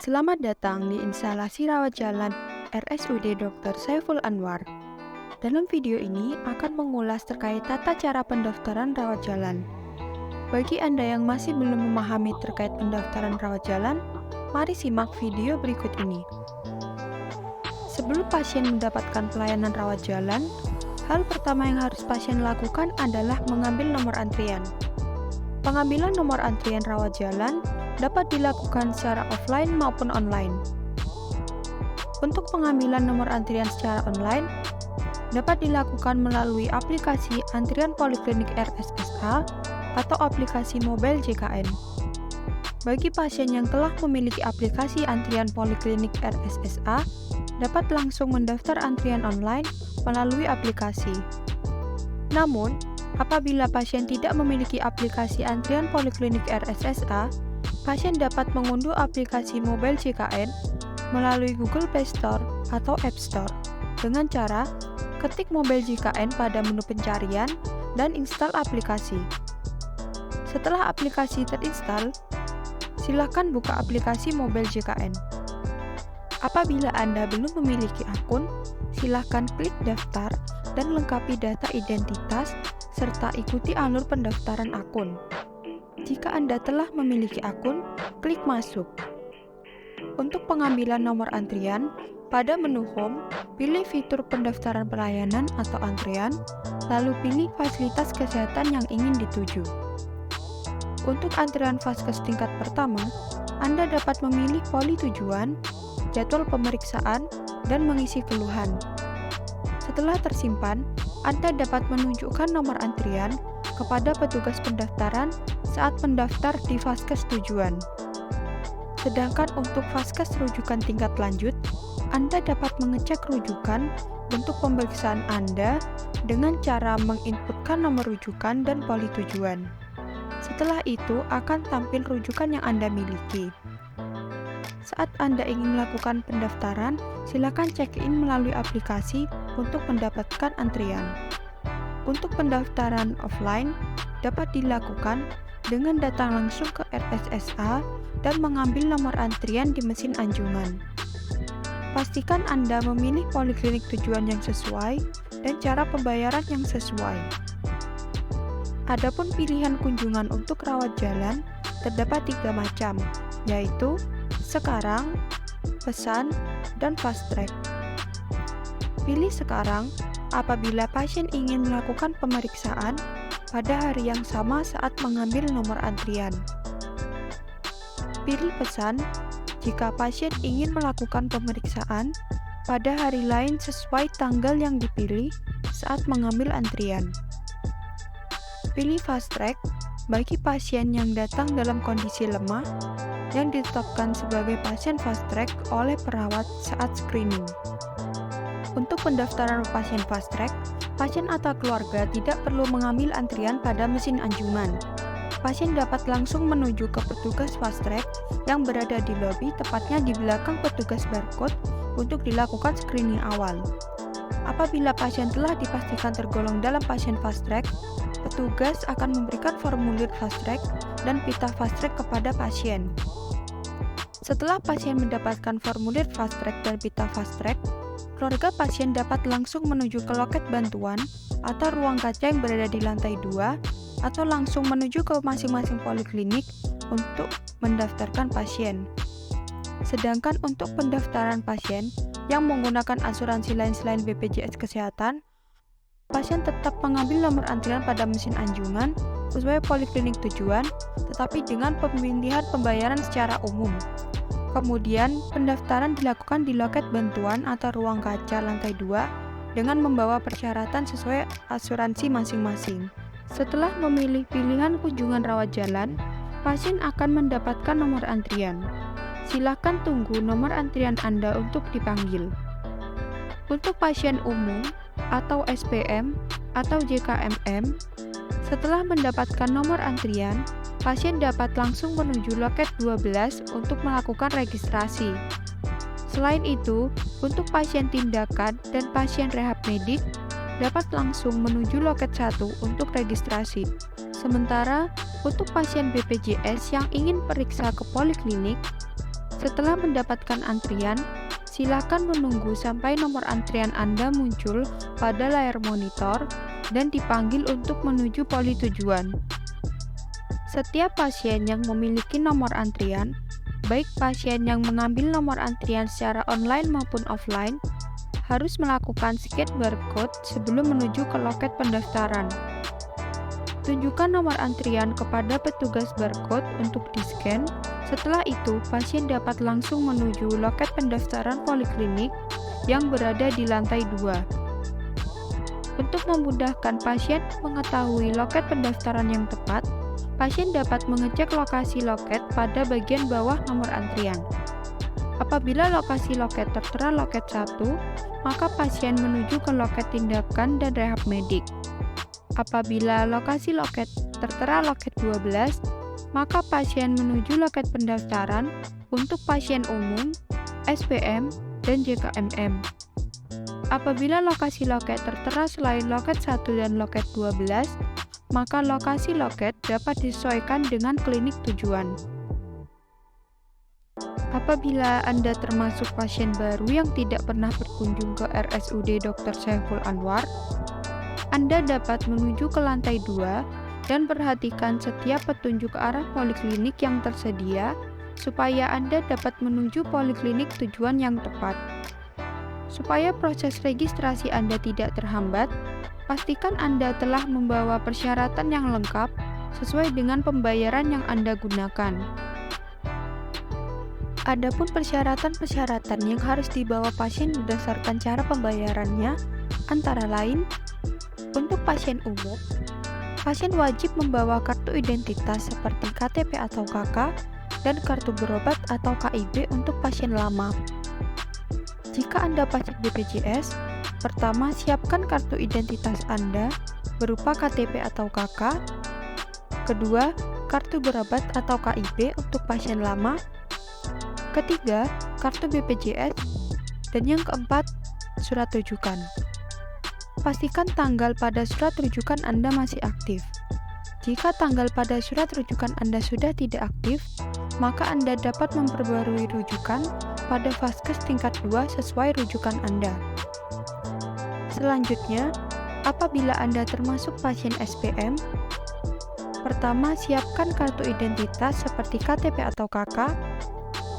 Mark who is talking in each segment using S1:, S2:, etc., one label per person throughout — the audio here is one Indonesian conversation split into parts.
S1: Selamat datang di instalasi rawat jalan RSUD Dr. Saiful Anwar. Dalam video ini akan mengulas terkait tata cara pendaftaran rawat jalan. Bagi Anda yang masih belum memahami terkait pendaftaran rawat jalan, mari simak video berikut ini. Sebelum pasien mendapatkan pelayanan rawat jalan, hal pertama yang harus pasien lakukan adalah mengambil nomor antrian. Pengambilan nomor antrian rawat jalan dapat dilakukan secara offline maupun online. Untuk pengambilan nomor antrian secara online, dapat dilakukan melalui aplikasi Antrian Poliklinik RSSA atau aplikasi mobile JKN. Bagi pasien yang telah memiliki aplikasi Antrian Poliklinik RSSA, dapat langsung mendaftar antrian online melalui aplikasi. Namun, apabila pasien tidak memiliki aplikasi Antrian Poliklinik RSSA, pasien dapat mengunduh aplikasi mobile JKN melalui Google Play Store atau App Store dengan cara ketik mobile JKN pada menu pencarian dan install aplikasi. Setelah aplikasi terinstall, silakan buka aplikasi mobile JKN. Apabila Anda belum memiliki akun, silakan klik daftar dan lengkapi data identitas serta ikuti alur pendaftaran akun. Jika Anda telah memiliki akun, klik masuk. Untuk pengambilan nomor antrian, pada menu Home, pilih fitur pendaftaran pelayanan atau antrian, lalu pilih fasilitas kesehatan yang ingin dituju. Untuk antrian vaskes tingkat pertama, Anda dapat memilih poli tujuan, jadwal pemeriksaan, dan mengisi keluhan. Setelah tersimpan, Anda dapat menunjukkan nomor antrian kepada petugas pendaftaran saat mendaftar di vaskes tujuan. Sedangkan untuk vaskes rujukan tingkat lanjut, Anda dapat mengecek rujukan bentuk pemeriksaan Anda dengan cara menginputkan nomor rujukan dan poli tujuan. Setelah itu akan tampil rujukan yang Anda miliki. Saat Anda ingin melakukan pendaftaran, silakan check-in melalui aplikasi untuk mendapatkan antrian. Untuk pendaftaran offline, dapat dilakukan dengan datang langsung ke RSSA dan mengambil nomor antrian di mesin anjungan. Pastikan Anda memilih poliklinik tujuan yang sesuai dan cara pembayaran yang sesuai. Adapun pilihan kunjungan untuk rawat jalan terdapat 3 macam, yaitu sekarang, pesan, dan fast track. Pilih sekarang apabila pasien ingin melakukan pemeriksaan pada hari yang sama saat mengambil nomor antrian. Pilih pesan jika pasien ingin melakukan pemeriksaan pada hari lain sesuai tanggal yang dipilih saat mengambil antrian. Pilih fast track bagi pasien yang datang dalam kondisi lemah yang ditetapkan sebagai pasien fast track oleh perawat saat screening. Untuk pendaftaran pasien fast track, pasien atau keluarga tidak perlu mengambil antrian pada mesin anjungan. Pasien dapat langsung menuju ke petugas fast track yang berada di lobi, tepatnya di belakang petugas barcode untuk dilakukan screening awal. Apabila pasien telah dipastikan tergolong dalam pasien fast track, petugas akan memberikan formulir fast track dan pita fast track kepada pasien. Setelah pasien mendapatkan formulir fast track dan pita fast track, keluarga pasien dapat langsung menuju ke loket bantuan atau ruang kaca yang berada di lantai 2 atau langsung menuju ke masing-masing poliklinik untuk mendaftarkan pasien. Sedangkan untuk pendaftaran pasien yang menggunakan asuransi lain selain BPJS Kesehatan, pasien tetap mengambil nomor antrian pada mesin anjungan sesuai poliklinik tujuan, tetapi dengan pemilihan pembayaran secara umum. Kemudian, pendaftaran dilakukan di loket bantuan atau ruang kaca lantai 2 dengan membawa persyaratan sesuai asuransi masing-masing. Setelah memilih pilihan kunjungan rawat jalan, pasien akan mendapatkan nomor antrian. Silakan tunggu nomor antrian Anda untuk dipanggil. Untuk pasien umum atau SPM atau JKMM, setelah mendapatkan nomor antrian, pasien dapat langsung menuju loket 12 untuk melakukan registrasi. Selain itu, untuk pasien tindakan dan pasien rehab medik, dapat langsung menuju loket 1 untuk registrasi. Sementara, untuk pasien BPJS yang ingin periksa ke poliklinik, Setelah mendapatkan antrian, silakan menunggu sampai nomor antrian Anda muncul pada layar monitor dan dipanggil untuk menuju poli tujuan. Setiap pasien yang memiliki nomor antrian, baik pasien yang mengambil nomor antrian secara online maupun offline, harus melakukan scan barcode sebelum menuju ke loket pendaftaran. Tunjukkan nomor antrian kepada petugas barcode untuk di-scan. Setelah itu, pasien dapat langsung menuju loket pendaftaran poliklinik yang berada di lantai 2. Untuk memudahkan pasien mengetahui loket pendaftaran yang tepat, pasien dapat mengecek lokasi loket pada bagian bawah nomor antrian. Apabila lokasi loket tertera loket 1, maka pasien menuju ke loket tindakan dan rehab medik. Apabila lokasi loket tertera loket 12, maka pasien menuju loket pendaftaran untuk pasien umum, SPM, dan JKMM. Apabila lokasi loket tertera selain loket 1 dan loket 12, maka lokasi loket dapat disesuaikan dengan klinik tujuan. Apabila Anda termasuk pasien baru yang tidak pernah berkunjung ke RSUD Dr. Saiful Anwar, Anda dapat menuju ke lantai 2 dan perhatikan setiap petunjuk ke arah poliklinik yang tersedia supaya Anda dapat menuju poliklinik tujuan yang tepat. Supaya proses registrasi Anda tidak terhambat, pastikan Anda telah membawa persyaratan yang lengkap sesuai dengan pembayaran yang Anda gunakan. Adapun persyaratan-persyaratan yang harus dibawa pasien berdasarkan cara pembayarannya, antara lain, untuk pasien umum, pasien wajib membawa kartu identitas seperti KTP atau KK dan kartu berobat atau KIB untuk pasien lama. Jika Anda pasien BPJS, pertama siapkan kartu identitas Anda berupa KTP atau KK, kedua, kartu berobat atau KIB untuk pasien lama, ketiga, kartu BPJS, dan yang keempat, surat rujukan. Pastikan tanggal pada surat rujukan Anda masih aktif. Jika tanggal pada surat rujukan Anda sudah tidak aktif, maka Anda dapat memperbarui rujukan pada Vaskes tingkat 2 sesuai rujukan Anda. Selanjutnya, apabila Anda termasuk pasien SPM, pertama siapkan kartu identitas seperti KTP atau KK,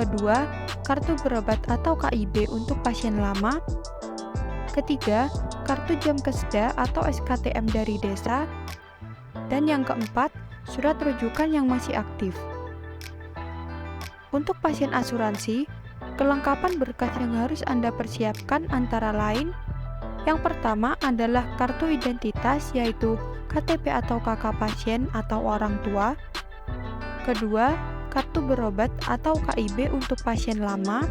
S1: kedua, kartu berobat atau KIB untuk pasien lama, ketiga, kartu jam kesda atau SKTM dari desa, dan yang keempat, surat rujukan yang masih aktif. Untuk pasien asuransi, kelengkapan berkas yang harus Anda persiapkan antara lain, yang pertama adalah kartu identitas yaitu KTP atau KK pasien atau orang tua, kedua, kartu berobat atau KIB untuk pasien lama,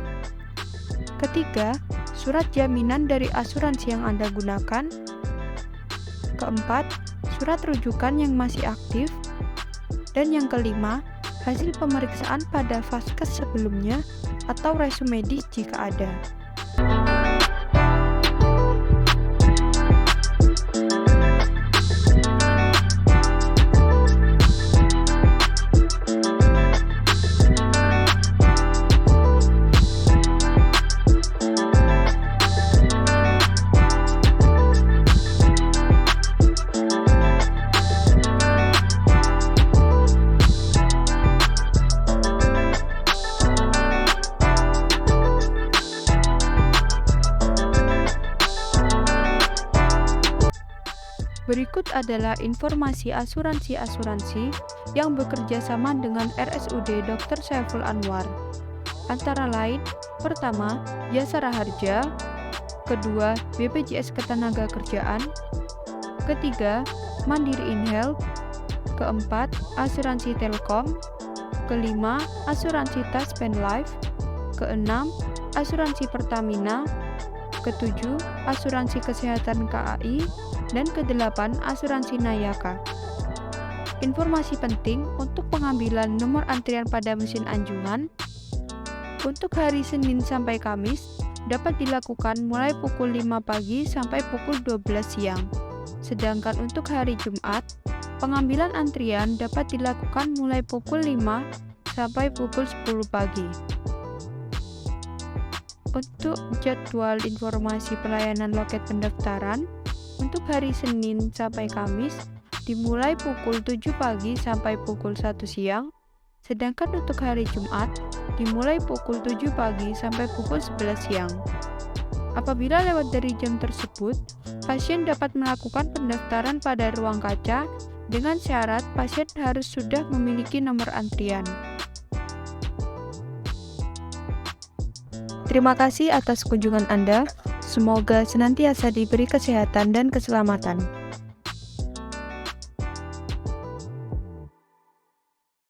S1: ketiga, surat jaminan dari asuransi yang Anda gunakan, keempat, surat rujukan yang masih aktif, dan yang kelima, hasil pemeriksaan pada Vaskes sebelumnya atau resume medis jika ada. Berikut adalah informasi asuransi-asuransi yang bekerja sama dengan RSUD Dr. Saiful Anwar. Antara lain, pertama, Jasara Harja, kedua, BPJS Ketenagakerjaan, ketiga, Mandiri InHealth, keempat, asuransi Telkom, kelima, asuransi Taspen Life, keenam, asuransi Pertamina, ketujuh, asuransi kesehatan KAI, dan kedelapan, asuransi Nayaka. Informasi penting untuk pengambilan nomor antrian pada mesin anjungan untuk hari Senin sampai Kamis dapat dilakukan mulai pukul 5 pagi sampai pukul 12 siang. Sedangkan untuk hari Jumat, pengambilan antrian dapat dilakukan mulai pukul 5 sampai pukul 10 pagi. Untuk jadwal informasi pelayanan loket pendaftaran, untuk hari Senin sampai Kamis dimulai pukul 7 pagi sampai pukul 1 siang, sedangkan untuk hari Jumat dimulai pukul 7 pagi sampai pukul 11 siang. Apabila lewat dari jam tersebut, pasien dapat melakukan pendaftaran pada ruang kaca dengan syarat pasien harus sudah memiliki nomor antrian. Terima kasih atas kunjungan Anda. Semoga senantiasa diberi kesehatan dan keselamatan.